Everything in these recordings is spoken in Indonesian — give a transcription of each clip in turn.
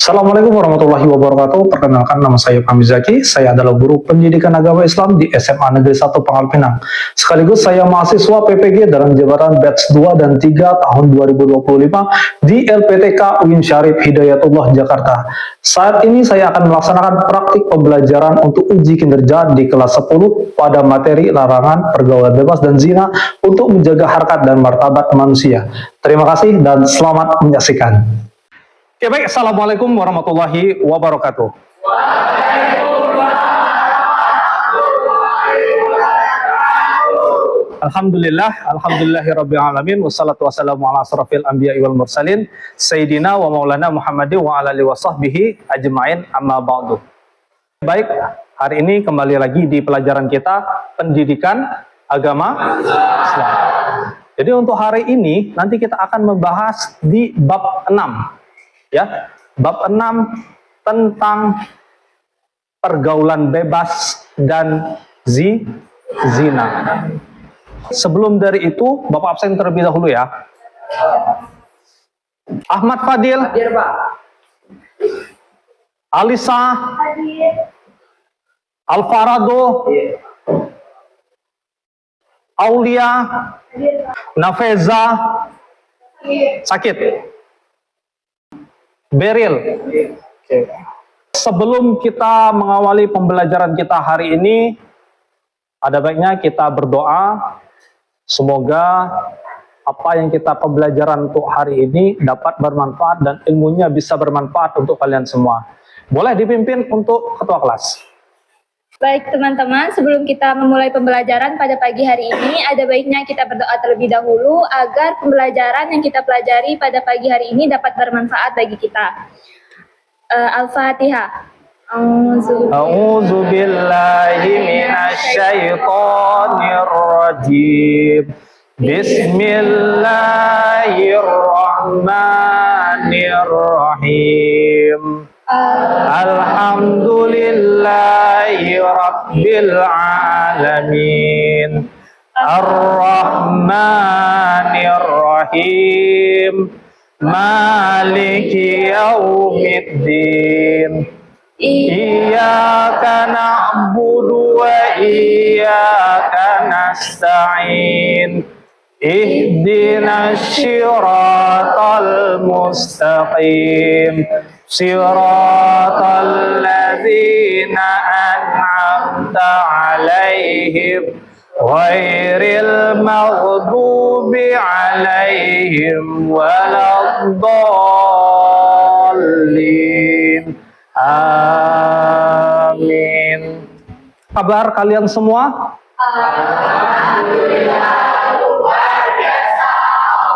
Assalamualaikum warahmatullahi wabarakatuh. Perkenalkan, nama saya Fahmi Zaki. Saya adalah guru pendidikan agama Islam di SMA Negeri 1 Pangkal Pinang. Sekaligus saya mahasiswa PPG dalam jabatan batch 2 dan 3 tahun 2025 di LPTK UIN Syarif Hidayatullah Jakarta. Saat ini saya akan melaksanakan praktik pembelajaran untuk uji kinerja di kelas 10 pada materi larangan pergaulan bebas dan zina untuk menjaga harkat dan martabat manusia. Terima kasih dan selamat menyaksikan. Oke, baik. Assalamualaikum warahmatullahi wabarakatuh. Alhamdulillahirabbil alamin, wassalatu wassalamu ala asrofil anbiya'i wal mursalin sayyidina wa maulana Muhammadin wa ala alihi wasahbihi ajma'in, amma ba'du. Baik, hari ini kembali lagi di pelajaran kita pendidikan agama Islam. Jadi untuk hari ini nanti kita akan membahas di bab 6. Ya, bab 6 tentang pergaulan bebas dan zina. Sebelum dari itu, Bapak absen terlebih dahulu ya. Ahmad Fadil, hadir, Pak. Alisa, hadir. Alfarado, hadir. Aulia, hadir. Nafeza, hadir. Sakit. Beril. Okay. Sebelum kita mengawali pembelajaran kita hari ini, ada baiknya kita berdoa. Semoga apa yang kita pembelajaran untuk hari ini dapat bermanfaat dan ilmunya bisa bermanfaat untuk kalian semua. Boleh dipimpin untuk ketua kelas. Baik teman-teman, sebelum kita memulai pembelajaran pada pagi hari ini, ada baiknya kita berdoa terlebih dahulu agar pembelajaran yang kita pelajari pada pagi hari ini dapat bermanfaat bagi kita. Al-Fatihah. A'udzu billahi minasyaitonir rajim. Bismillahirrahmanirrahim. Alhamdulillahi rabbil alamin. Ar-Rahmanir-Rahim. Maliki yaumiddin. Iyyaka na'budu wa iyyaka nasta'in. Ihdinas siratal mustaqim. Siratal ladzina an'amta 'alaihim ghairil maghdubi 'alaihim waladdallin. Amin. Kabar kalian semua? Alhamdulillah, luar biasa.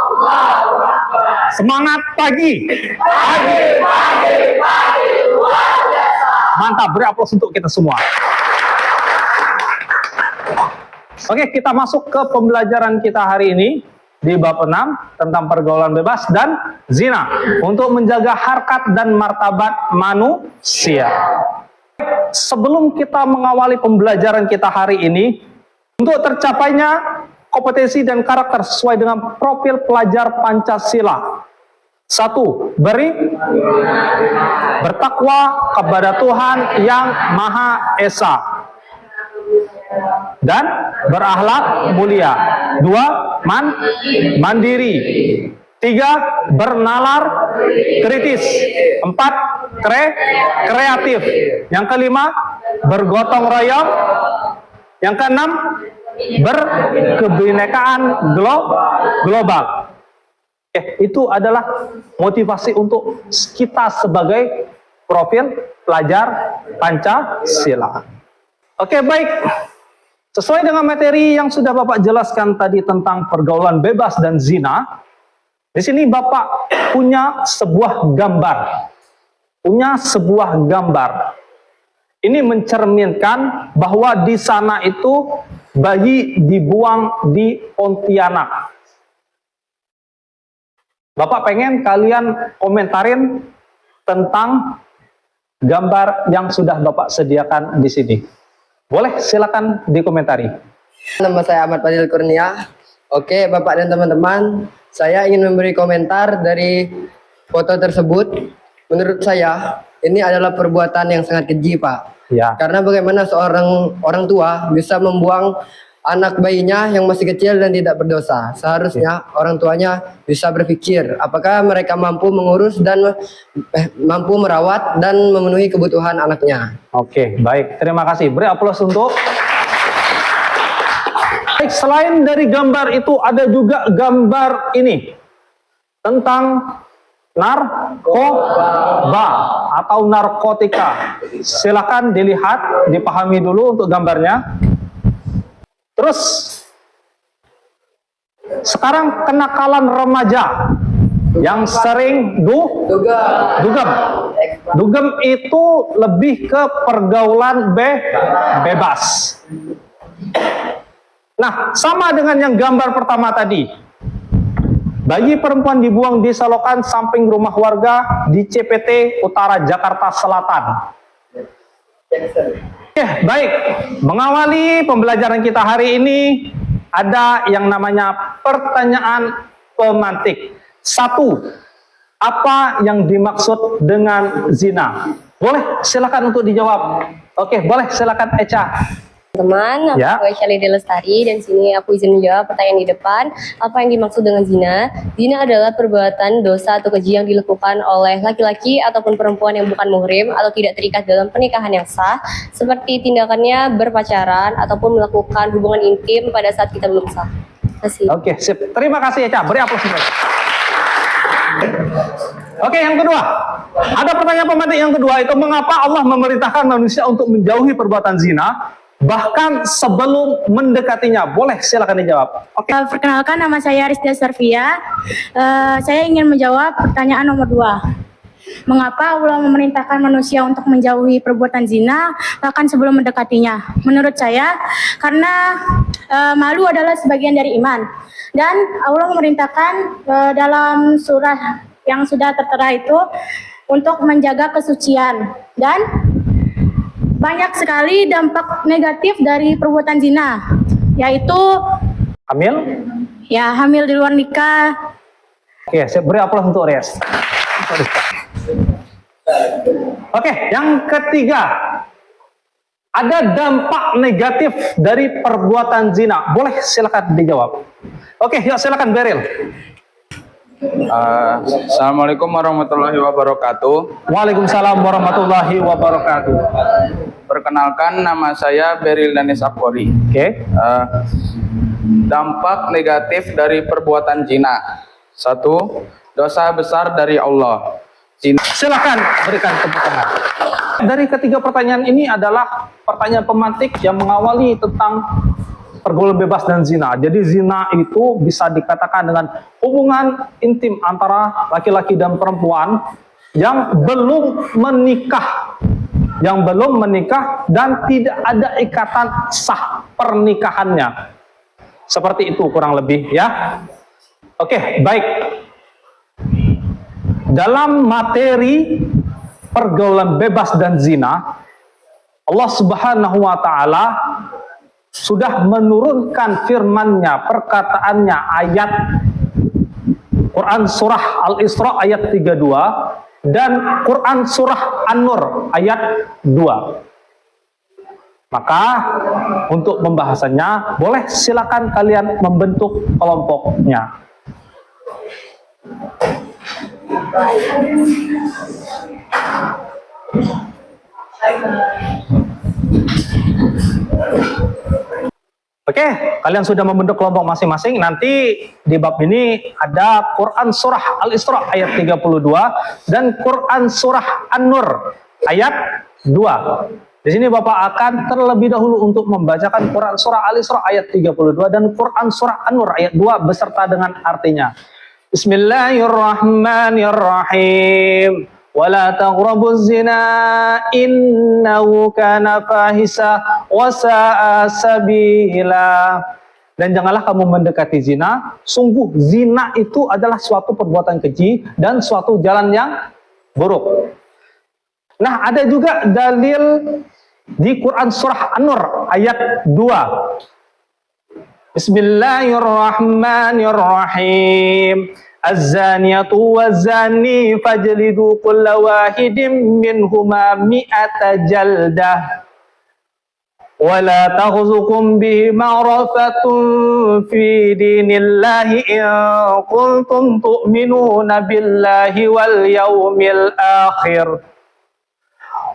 Allahu Akbar. Semangat pagi. Pagi, luar biasa. Mantap, beri aplaus untuk kita semua. Oke, kita masuk ke pembelajaran kita hari ini di bab 6 tentang pergaulan bebas dan zina untuk menjaga harkat dan martabat manusia. Sebelum kita mengawali pembelajaran kita hari ini, untuk tercapainya kompetensi dan karakter sesuai dengan profil pelajar Pancasila. 1. Bertakwa kepada Tuhan Yang Maha Esa dan berakhlak mulia. 2. Mandiri. 3. Bernalar kritis. 4. Kreatif. Yang kelima, bergotong royong. Yang keenam, berkebinekaan global. Itu adalah motivasi untuk kita sebagai profil pelajar Pancasila. Oke, baik. Sesuai dengan materi yang sudah Bapak jelaskan tadi tentang pergaulan bebas dan zina, di sini Bapak punya sebuah gambar. Ini mencerminkan bahwa di sana itu bayi dibuang di Pontianak. Bapak pengen kalian komentarin tentang gambar yang sudah Bapak sediakan di sini. Boleh, silakan dikomentari. Nama saya Ahmad Fadil Kurnia. Oke, Bapak dan teman-teman, saya ingin memberi komentar dari foto tersebut. menurut saya ini adalah perbuatan yang sangat keji, Pak. Ya. Karena bagaimana seorang orang tua bisa membuang anak bayinya yang masih kecil dan tidak berdosa. Seharusnya orang tuanya bisa berpikir apakah mereka mampu mengurus dan mampu merawat dan memenuhi kebutuhan anaknya. Oke, baik. Terima kasih. Beri aplaus untuk. Baik, selain dari gambar itu ada juga gambar ini tentang narkoba atau narkotika. Silakan dilihat, dipahami dulu untuk gambarnya. Terus sekarang kenakalan remaja yang sering dugem. Dugem itu lebih ke pergaulan bebas. Nah, sama dengan yang gambar pertama tadi. Bayi perempuan dibuang di selokan samping rumah warga di CPT Utara Jakarta Selatan. Baik, mengawali pembelajaran kita hari ini ada yang namanya pertanyaan pemantik. 1. Apa yang dimaksud dengan zina? Boleh silakan untuk dijawab. Oke, boleh silakan Echa. Teman, Ya. aku Aisyah Lydia Lestari dan sini aku izin menjawab pertanyaan di depan. Apa yang dimaksud dengan zina? Zina adalah perbuatan dosa atau keji yang dilakukan oleh laki-laki ataupun perempuan yang bukan muhrim atau tidak terikat dalam pernikahan yang sah, seperti tindakannya berpacaran ataupun melakukan hubungan intim pada saat kita belum sah. Terima kasih. Oke, sip. Terima kasih Echa. Beri aplaus. Oke, yang kedua. Ada pertanyaan pemantik yang kedua itu, mengapa Allah memerintahkan manusia untuk menjauhi perbuatan zina bahkan sebelum mendekatinya? Boleh silakan dijawab. Oke. Perkenalkan, nama saya Rizda Sarfia. Saya ingin menjawab pertanyaan nomor 2. Mengapa Allah memerintahkan manusia untuk menjauhi perbuatan zina bahkan sebelum mendekatinya? Menurut saya, karena malu adalah sebagian dari iman. Dan Allah memerintahkan dalam surah yang sudah tertera itu untuk menjaga kesucian. Dan banyak sekali dampak negatif dari perbuatan zina, yaitu Hamil? ya hamil di luar nikah. Oke, saya beri aplaus untuk Ries. Oke, yang ketiga. Ada dampak negatif dari perbuatan zina. Boleh silakan dijawab. Oke, yuk silakan Beril. Assalamualaikum warahmatullahi wabarakatuh. Waalaikumsalam warahmatullahi wabarakatuh. Perkenalkan, nama saya Beril Danis Apori. Oke. Dampak negatif dari perbuatan zina. 1. Dosa besar dari Allah. Zina. Silakan berikan tepuk tangan. Dari ketiga pertanyaan ini adalah pertanyaan pemantik yang mengawali tentang pergaulan bebas dan zina. Jadi zina itu bisa dikatakan dengan hubungan intim antara laki-laki dan perempuan yang belum menikah. Dan tidak ada ikatan sah pernikahannya. Seperti itu kurang lebih ya. Oke, baik. Dalam materi pergaulan bebas dan zina, Allah Subhanahu wa taala sudah menurunkan firman-Nya, perkataannya, ayat Quran surah Al-Isra ayat 32 dan Quran surah An-Nur ayat 2. Maka untuk pembahasannya boleh silakan kalian membentuk kelompoknya. Oke, kalian sudah membentuk kelompok masing-masing. Nanti di bab ini ada Quran surah Al-Isra ayat 32 dan Quran surah An-Nur ayat 2. Di sini Bapak akan terlebih dahulu untuk membacakan Quran surah Al-Isra ayat 32 dan Quran surah An-Nur ayat 2 beserta dengan artinya. Bismillahirrahmanirrahim. Wala taqrabuz zina innahu kana fahisa wa sa'a sabila. Dan janganlah kamu mendekati zina, sungguh zina itu adalah suatu perbuatan keji dan suatu jalan yang buruk. Nah, ada juga dalil di Quran surah An-Nur ayat 2. Bismillahirrahmanirrahim. Az-zaniyatu waz-zani fajlidu kulla wahidin minhuma mi'ata jaldah. ولا تخزكم بهما رأفة في دين الله إن كنتم تؤمنون بالله واليوم الآخر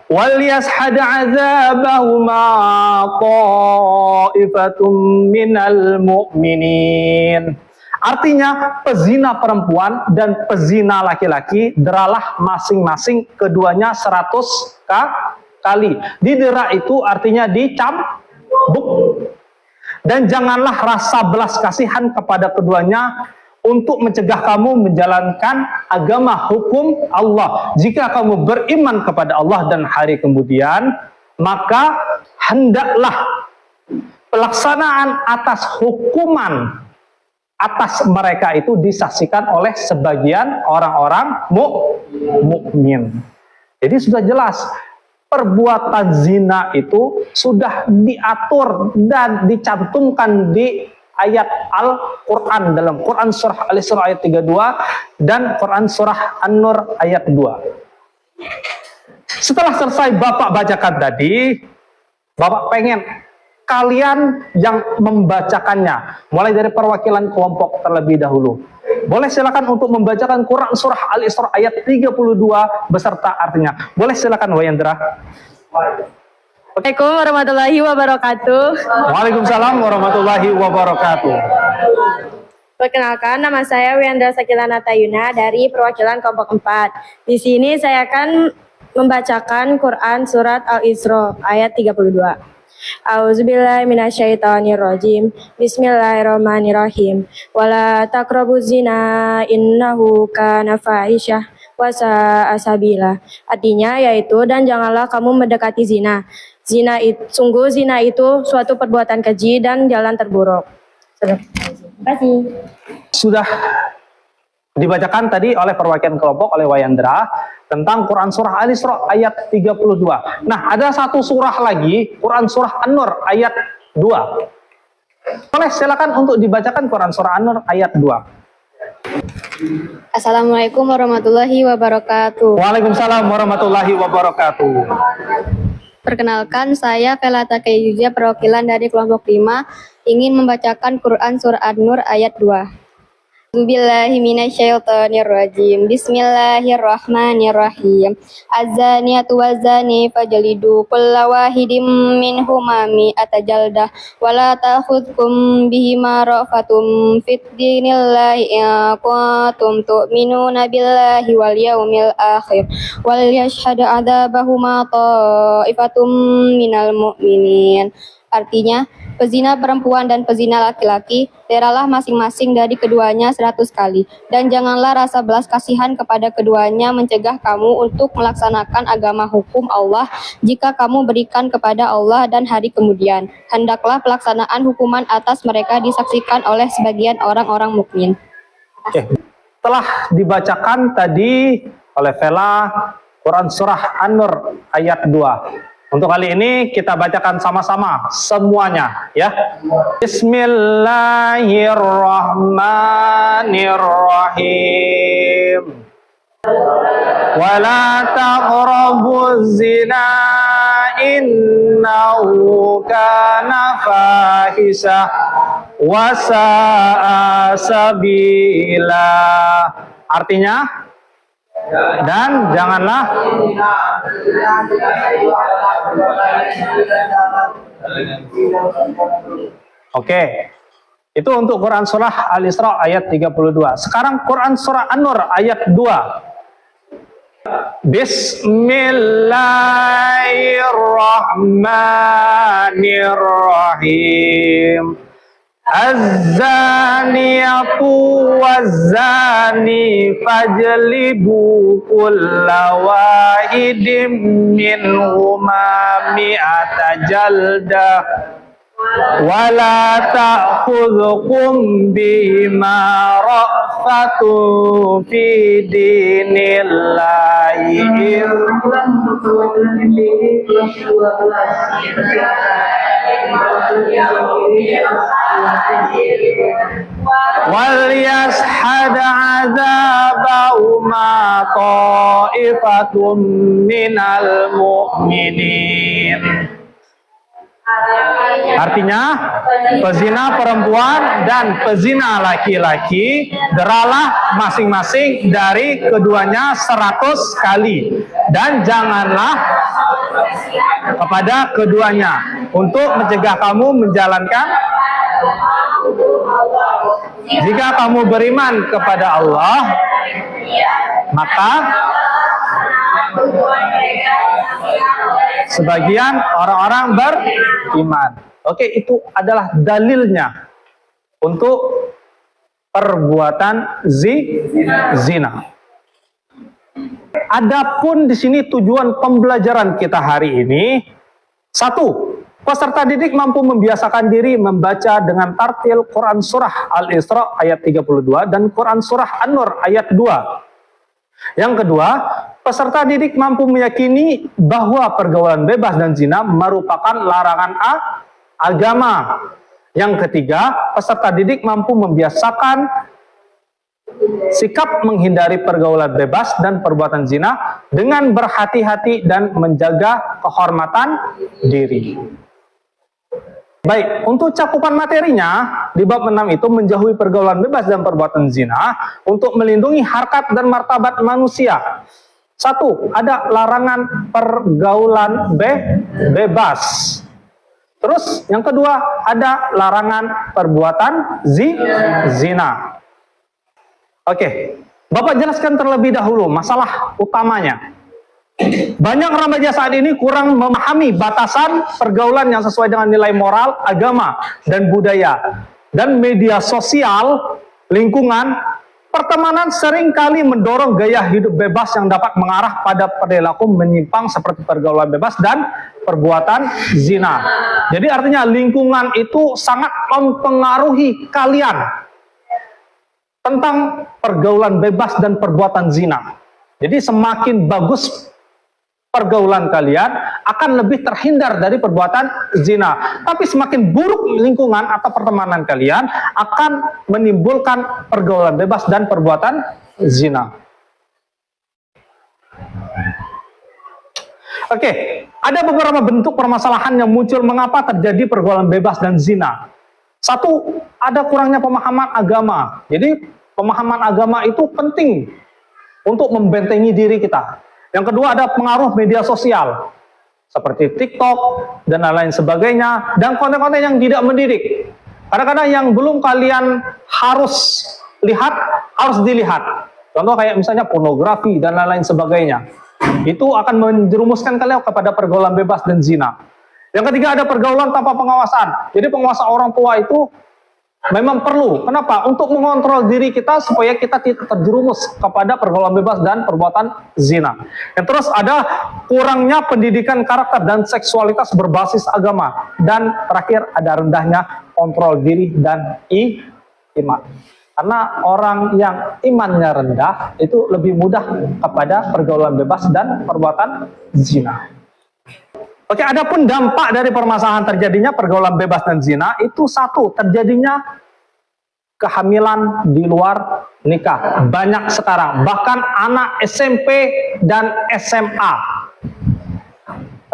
وليشهد عذابهما طائفة من المؤمنين. Artinya pezina perempuan dan pezina laki-laki deralah masing-masing keduanya 100 kali. Didera itu artinya dicambuk. Dan janganlah rasa belas kasihan kepada keduanya untuk mencegah kamu menjalankan agama hukum Allah. Jika kamu beriman kepada Allah dan hari kemudian, maka hendaklah pelaksanaan atas hukuman atas mereka itu disaksikan oleh sebagian orang-orang mukmin. Jadi sudah jelas, perbuatan zina itu sudah diatur dan dicantumkan di ayat Al-Quran dalam Quran Surah Al-Isra ayat 32 dan Quran Surah An-Nur ayat 2. Setelah selesai Bapak bacakan tadi, Bapak pengen kalian yang membacakannya, mulai dari perwakilan kelompok terlebih dahulu. Boleh silakan untuk membacakan Quran Surah Al-Isra ayat 32 beserta artinya. Boleh silakan Wayandra. Assalamualaikum warahmatullahi wabarakatuh. Waalaikumsalam warahmatullahi wabarakatuh. Perkenalkan, nama saya Wiyandra Sakilana Tayuna dari perwakilan kelompok 4. Di sini saya akan membacakan Quran Surat Al-Isra ayat 32. A'udzubillahi minasyaitonirrajim. Bismillahirrahmanirrahim. Wala taqrabuz zina innahu kana fahisyah wa sa'a sabila. Artinya yaitu, dan janganlah kamu mendekati zina. Sungguh zina itu suatu perbuatan keji dan jalan terburuk. Terima kasih. Sudah dibacakan tadi oleh perwakilan kelompok oleh Wayandra tentang Quran Surah Al-Isra ayat 32. Nah, ada satu surah lagi, Quran Surah An-Nur ayat 2. Boleh silakan untuk dibacakan Quran Surah An-Nur ayat 2. Assalamualaikum warahmatullahi wabarakatuh. Waalaikumsalam warahmatullahi wabarakatuh. Perkenalkan, saya Felata Kayuja, perwakilan dari kelompok 5, ingin membacakan Quran Surah An-Nur ayat 2. Bismillahirrahmanirrahim. Bismillahirrahmanirrahim. Az-zaniyatu waz-zani fajlidu kulla wahidin minhuma mi'ata jaldah wa la ta'khudhukum bihima ra'fatum fid dinillahi in kuntum tu'minuna billahi wal yawmil akhir wal yashhad 'adzabahuma ta'ifatum minal mu'minin. Artinya, pezina perempuan dan pezina laki-laki, deralah masing-masing dari keduanya 100 kali. Dan janganlah rasa belas kasihan kepada keduanya mencegah kamu untuk melaksanakan agama hukum Allah jika kamu berikan kepada Allah dan hari kemudian. Hendaklah pelaksanaan hukuman atas mereka disaksikan oleh sebagian orang-orang mukmin. Oke. Telah dibacakan tadi oleh Vela Quran Surah An-Nur ayat 2. Untuk kali ini kita bacakan sama-sama semuanya ya. Bismillahirrahmanirrahim. Wala taqrabuz zina innahu kana fahisyah wa sa'a sabila. Artinya, dan janganlah Oke. Itu untuk Quran Surah Al-Isra ayat 32. Sekarang Quran Surah An-Nur ayat 2. Bismillahirrahmanirrahim. Az-zaniyatu waz-zani fajlibu kulla wahidin minhuma mi'ata jaldah wala ta'khudhukum bima ra'fatun fi dinillahi وَلْيَشْهَدْ عَذَابَهُمَا طَائِفَةٌ مِّنَ الْمُؤْمِنِينَ. Artinya, pezina perempuan dan pezina laki-laki deralah masing-masing dari keduanya 100 kali. Dan janganlah kepada keduanya untuk mencegah kamu menjalankan. Jika kamu beriman kepada Allah, maka sebagian orang-orang beriman. Oke, itu adalah dalilnya untuk perbuatan zina. Adapun di sini tujuan pembelajaran kita hari ini, 1. Peserta didik mampu membiasakan diri membaca dengan tartil Quran Surah Al-Isra ayat 32 dan Quran Surah An-Nur ayat 2. Yang kedua, peserta didik mampu meyakini bahwa pergaulan bebas dan zina merupakan larangan agama. Yang ketiga, peserta didik mampu membiasakan sikap menghindari pergaulan bebas dan perbuatan zina dengan berhati-hati dan menjaga kehormatan diri. Baik, untuk cakupan materinya di bab 6 itu menjauhi pergaulan bebas dan perbuatan zina untuk melindungi harkat dan martabat manusia. 1. Ada larangan pergaulan bebas. Terus yang kedua ada larangan perbuatan zina. Oke, Bapak jelaskan terlebih dahulu masalah utamanya. Banyak remaja saat ini kurang memahami batasan pergaulan yang sesuai dengan nilai moral, agama, dan budaya. Dan media sosial, lingkungan, pertemanan seringkali mendorong gaya hidup bebas yang dapat mengarah pada perilaku menyimpang seperti pergaulan bebas dan perbuatan zina. Jadi artinya lingkungan itu sangat mempengaruhi kalian tentang pergaulan bebas dan perbuatan zina. Jadi semakin bagus pergaulan kalian, akan lebih terhindar dari perbuatan zina. Tapi semakin buruk lingkungan atau pertemanan kalian, akan menimbulkan pergaulan bebas dan perbuatan zina. Oke, ada beberapa bentuk permasalahan yang muncul mengapa terjadi pergaulan bebas dan zina. 1, ada kurangnya pemahaman agama. Jadi pemahaman agama itu penting untuk membentengi diri kita. Yang kedua ada pengaruh media sosial seperti TikTok dan lain sebagainya dan konten-konten yang tidak mendidik. Kadang-kadang yang belum kalian harus lihat harus dilihat. Contoh kayak misalnya pornografi dan lain-lain sebagainya. Itu akan menjerumuskan kalian kepada pergaulan bebas dan zina. Yang ketiga ada pergaulan tanpa pengawasan. Jadi pengawasan orang tua itu memang perlu. Kenapa? Untuk mengontrol diri kita supaya kita tidak terjerumus kepada pergaulan bebas dan perbuatan zina. Yang terus ada kurangnya pendidikan karakter dan seksualitas berbasis agama. Dan terakhir ada rendahnya kontrol diri dan iman. Karena orang yang imannya rendah itu lebih mudah kepada pergaulan bebas dan perbuatan zina. Oke, adapun dampak dari permasalahan terjadinya pergaulan bebas dan zina itu 1, terjadinya kehamilan di luar nikah. Banyak sekarang, bahkan anak SMP dan SMA.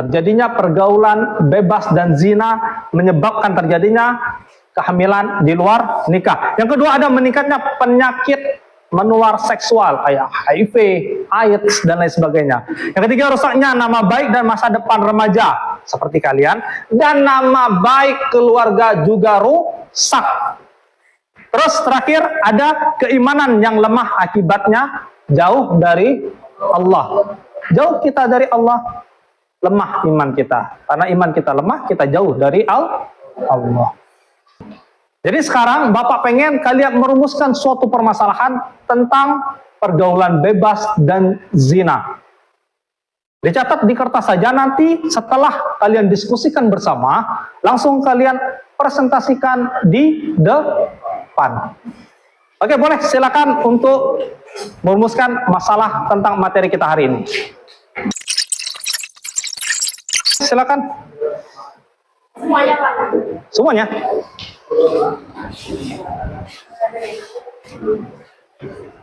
Terjadinya pergaulan bebas dan zina menyebabkan terjadinya kehamilan di luar nikah. Yang kedua ada meningkatnya penyakit menular seksual kayak HIV, AIDS, dan lain sebagainya. Yang ketiga rusaknya nama baik dan masa depan remaja seperti kalian, dan nama baik keluarga juga rusak. Terus terakhir ada keimanan yang lemah akibatnya jauh dari Allah. Jauh kita dari Allah, lemah iman kita. Karena iman kita lemah, kita jauh dari Allah. Jadi sekarang Bapak pengen kalian merumuskan suatu permasalahan tentang pergaulan bebas dan zina. Dicatat di kertas saja, nanti setelah kalian diskusikan bersama, langsung kalian presentasikan di depan. Oke, boleh silakan untuk merumuskan masalah tentang materi kita hari ini. Silakan. Semuanya, Pak. Semuanya?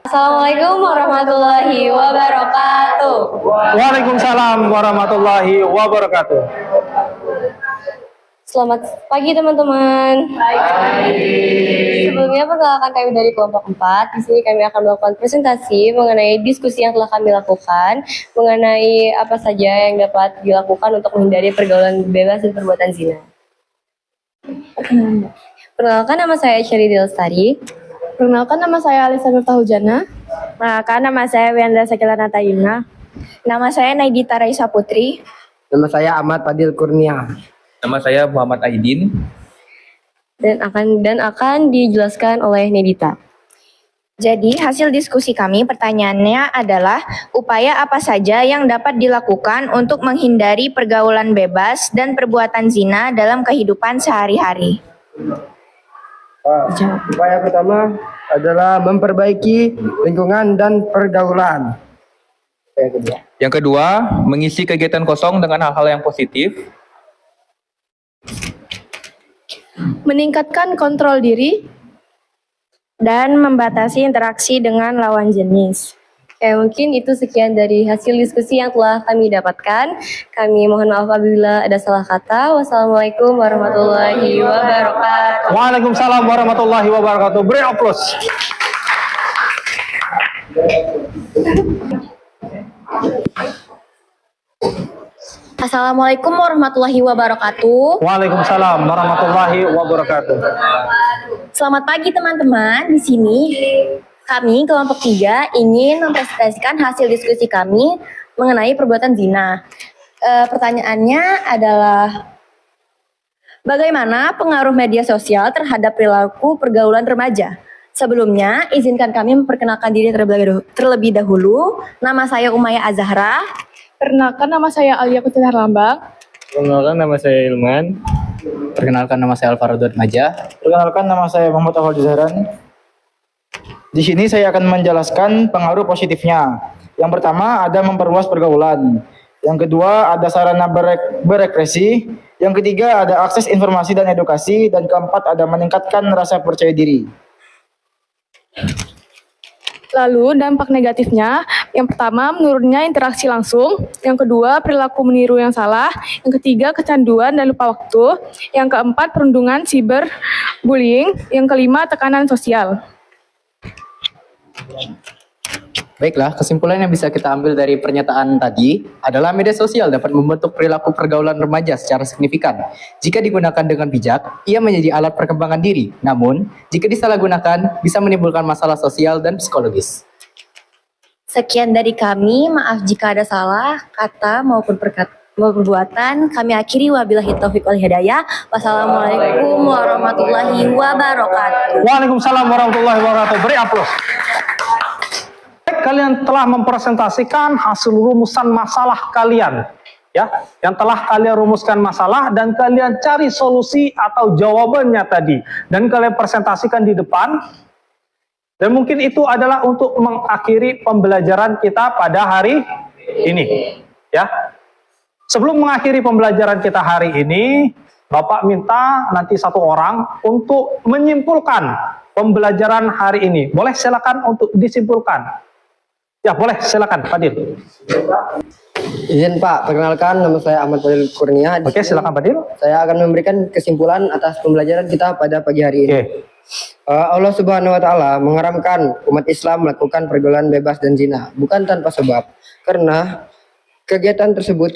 Assalamualaikum warahmatullahi wabarakatuh. Waalaikumsalam warahmatullahi wabarakatuh. Selamat pagi teman-teman. Sebelumnya perkenalkan kami dari kelompok 4. Di sini kami akan melakukan presentasi mengenai diskusi yang telah kami lakukan mengenai apa saja yang dapat dilakukan untuk menghindari pergaulan bebas dan perbuatan zina. Perkenalkan, nama saya Syaridi Lestari. Perkenalkan, nama saya Alisa Miftahujana. Perkenalkan, nama saya Wiandra Sakilana Tayuna. Nama saya Naidita Raisa Putri. Nama saya Ahmad Fadil Kurnia. Nama saya Muhammad Aidin. Dan akan dijelaskan oleh Nedita. Jadi, hasil diskusi kami pertanyaannya adalah upaya apa saja yang dapat dilakukan untuk menghindari pergaulan bebas dan perbuatan zina dalam kehidupan sehari-hari. Upaya pertama adalah memperbaiki lingkungan dan pergaulan. Yang kedua, mengisi kegiatan kosong dengan hal-hal yang positif. Meningkatkan kontrol diri dan membatasi interaksi dengan lawan jenis. Mungkin itu sekian dari hasil diskusi yang telah kami dapatkan. Kami mohon maaf apabila ada salah kata. Wassalamualaikum warahmatullahi wabarakatuh. Waalaikumsalam warahmatullahi wabarakatuh. Beri aplaus. Assalamualaikum warahmatullahi wabarakatuh. Waalaikumsalam warahmatullahi wabarakatuh. Selamat pagi teman-teman. Di sini kami kelompok 3 ingin mempresentasikan hasil diskusi kami mengenai perbuatan zina. Pertanyaannya adalah bagaimana pengaruh media sosial terhadap perilaku pergaulan remaja? Sebelumnya, izinkan kami memperkenalkan diri terlebih dahulu. Nama saya Umaya Azahra. Perkenalkan, nama saya Alia Putri Harlambang. Perkenalkan, nama saya Ilman. Perkenalkan, nama saya Alvaro Maja. Perkenalkan, nama saya Muhammad Awal Jazharan. Di sini saya akan menjelaskan pengaruh positifnya. Yang pertama ada memperluas pergaulan. Yang kedua ada sarana berekspresi. Yang ketiga ada akses informasi dan edukasi. Dan keempat ada meningkatkan rasa percaya diri. Lalu dampak negatifnya, yang pertama menurunnya interaksi langsung, yang kedua perilaku meniru yang salah, yang ketiga kecanduan dan lupa waktu, yang keempat perundungan cyberbullying, yang kelima tekanan sosial. Baiklah, kesimpulan yang bisa kita ambil dari pernyataan tadi adalah media sosial dapat membentuk perilaku pergaulan remaja secara signifikan. Jika digunakan dengan bijak, ia menjadi alat perkembangan diri. Namun, jika disalahgunakan, bisa menimbulkan masalah sosial dan psikologis. Sekian dari kami, maaf jika ada salah kata maupun perbuatan. Kami akhiri, wabillahi taufiq wal hidayah. Wassalamualaikum warahmatullahi wabarakatuh. Waalaikumsalam warahmatullahi wabarakatuh. Beri aplaus. Kalian telah mempresentasikan hasil rumusan masalah kalian, ya, yang telah kalian rumuskan masalah dan kalian cari solusi atau jawabannya tadi, dan kalian presentasikan di depan. Dan mungkin itu adalah untuk mengakhiri pembelajaran kita pada hari ini, ya. Sebelum mengakhiri pembelajaran kita hari ini, Bapak minta nanti satu orang untuk menyimpulkan pembelajaran hari ini. Boleh silakan untuk disimpulkan. Ya boleh, silakan Fadil. Izin Pak, perkenalkan nama saya Ahmad Fadil Kurnia. Oke, silakan Fadil. Saya akan memberikan kesimpulan atas pembelajaran kita pada pagi hari ini. Oke. Allah Subhanahu wa taala mengharamkan umat Islam melakukan pergaulan bebas dan zina, bukan tanpa sebab. Karena kegiatan tersebut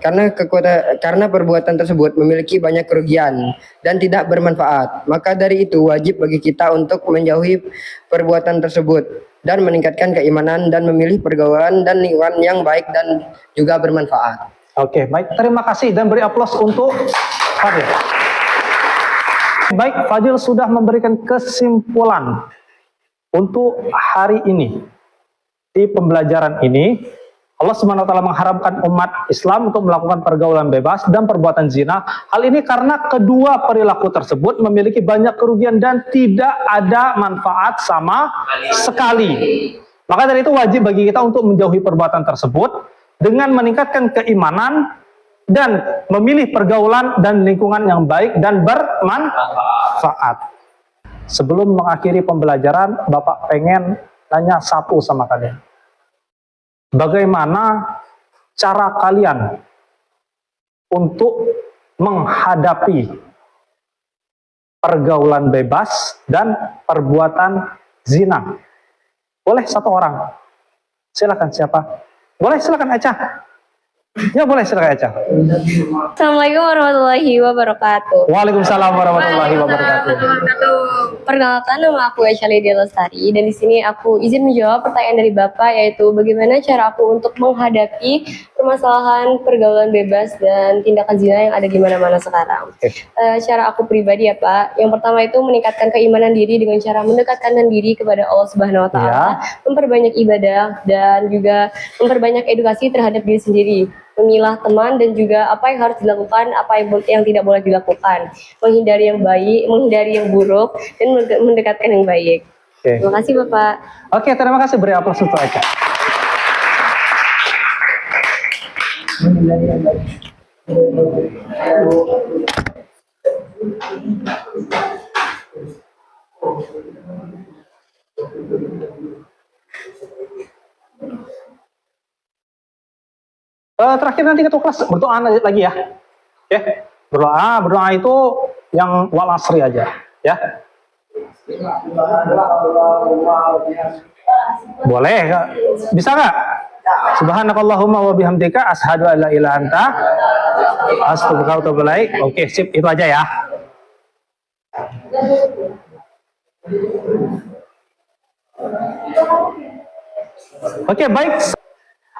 karena perbuatan tersebut memiliki banyak kerugian dan tidak bermanfaat. Maka dari itu wajib bagi kita untuk menjauhi perbuatan tersebut dan meningkatkan keimanan dan memilih pergaulan dan lingkungan yang baik dan juga bermanfaat. Oke, baik. Terima kasih dan beri aplaus untuk Fadil. Baik, Fadil sudah memberikan kesimpulan untuk hari ini. Di pembelajaran ini, Allah SWT mengharamkan umat Islam untuk melakukan pergaulan bebas dan perbuatan zina. Hal ini karena kedua perilaku tersebut memiliki banyak kerugian dan tidak ada manfaat sama sekali. Maka dari itu wajib bagi kita untuk menjauhi perbuatan tersebut dengan meningkatkan keimanan dan memilih pergaulan dan lingkungan yang baik dan bermanfaat. bermanfaat. Sebelum mengakhiri pembelajaran, Bapak pengen tanya satu sama kalian. Bagaimana cara kalian untuk menghadapi pergaulan bebas dan perbuatan zina? Boleh satu orang. Silakan siapa? Boleh silakan Eca. Ya boleh silakan Eca. Assalamualaikum warahmatullahi wabarakatuh. Waalaikumsalam warahmatullahi wabarakatuh. Perkenalkan, nama aku Echa Lydia Lestari dan di sini aku izin menjawab pertanyaan dari Bapak, yaitu bagaimana cara aku untuk menghadapi permasalahan pergaulan bebas dan tindakan zina yang ada di mana-mana sekarang. Cara aku pribadi ya Pak, yang pertama itu meningkatkan keimanan diri dengan cara mendekatkan diri kepada Allah Subhanahu Wa Taala, memperbanyak ibadah dan juga memperbanyak edukasi terhadap diri sendiri, memilah teman dan juga apa yang harus dilakukan, apa yang tidak boleh dilakukan, menghindari yang baik, menghindari yang buruk, dan mendekatkan yang baik. Terima kasih Bapak. Oke, terima kasih. Beri aplaus untuk Eca. Terakhir nanti ketua kelas berdoa lagi ya. Oke, berdoa itu yang wal asri aja ya. Boleh, bisa nggak? Subhanakallahumma wa bihamdika asyhadu an la ilaha anta astaghfiruka wa atubu ilaik. Oke, sip, itu aja ya. Oke, baik.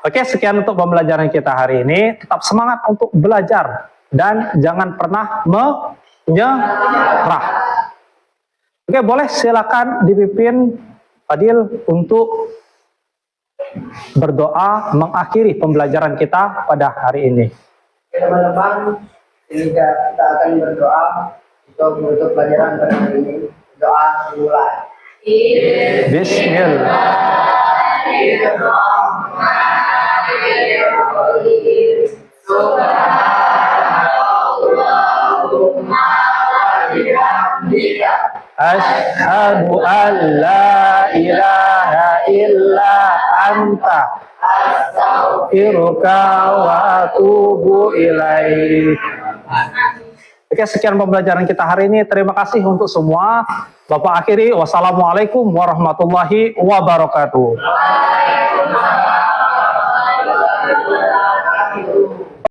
Oke, sekian untuk pembelajaran kita hari ini. Tetap semangat untuk belajar dan jangan pernah menyerah. Oke, boleh silakan dipimpin Fadil untuk berdoa mengakhiri pembelajaran kita pada hari ini. Teman-teman, ini kita akan berdoa untuk menutup pelajaran pada hari ini. Doa dimulai. Bismillahirrahmanirrahim. Subhanallahumma wa bihamdika asyhadu an la ilaha illa anta astaghfiruka wa atubu ilaik. Oke, sekian pembelajaran kita hari ini. Terima kasih untuk semua. Bapak akhiri, wassalamualaikum warahmatullahi wabarakatuh.